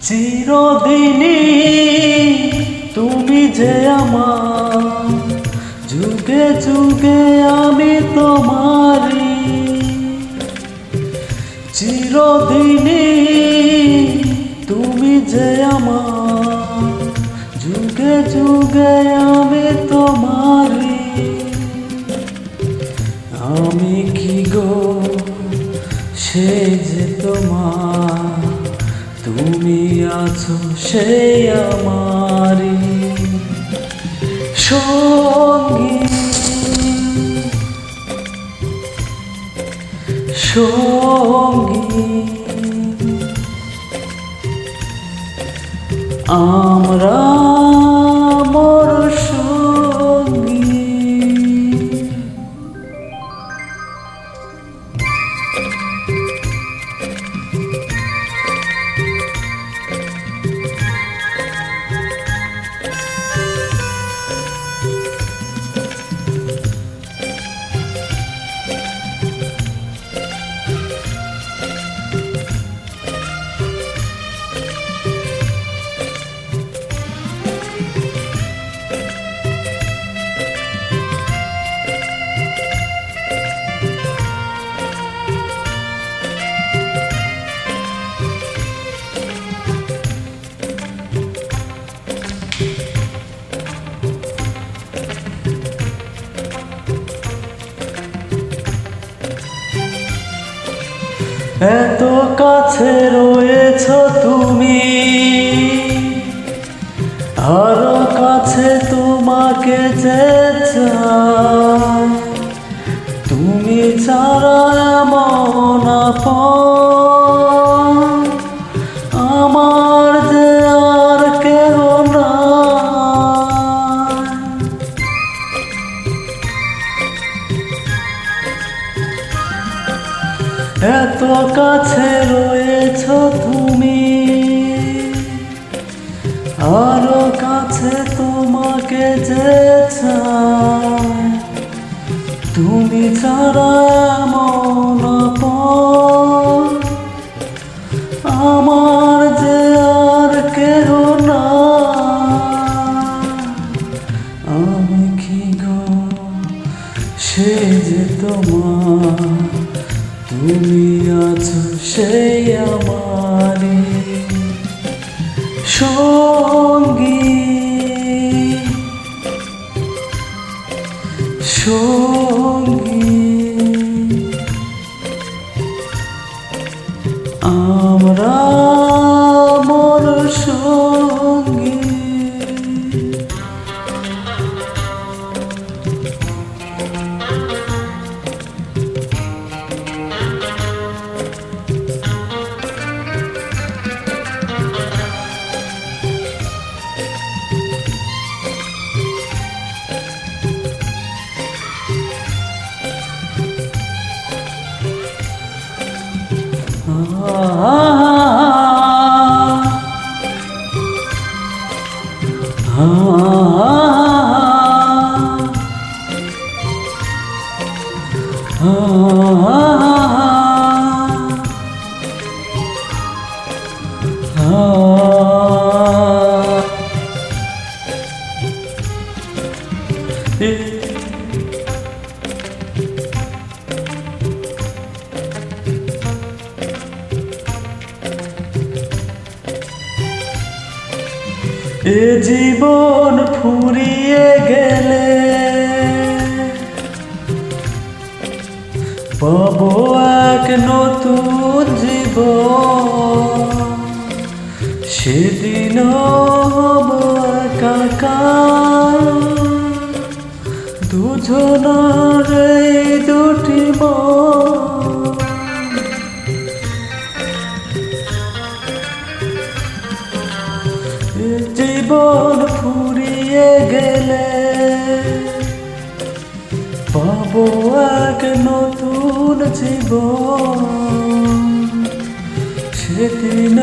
চিরদিনই তুমি যে আমার, যুগে যুগে আমি তোমারি। চিরদিনই তুমি যে আমার, যুগে যুগে আমি তোমারি। আমি কি গো সে যে তোমার, তুমি আছো সেই আমারি সঙ্গী সঙ্গী। আমরা মোর সঙ্গী। এত কাছে রয়েছ তুমি, আরো কাছে তোমাকে যে চাই। তুমি ছাড়া এমন আপন আমার যে আর কেহ নাই। এত কাছে রয়েছ তুমি, আরো কাছে তোমাকে যে চাই। তুমি ছাড়া এমন আপন আমার যে আর কেহ নাই। আমি কি গো সে যে তোমার, তুমি আছো সেই আমারি সঙ্গী সঙ্গী। আমরা মোর সঙ্গী। এ জীবন ফুরিয়ে গেলে পাবো এক নতুন জীবন। সেদিন হব একাকার, দুজনার এই দুটি মন। জীবন ফুরিয়ে গেলে পাবো এক নতুন জীবন। সেদিন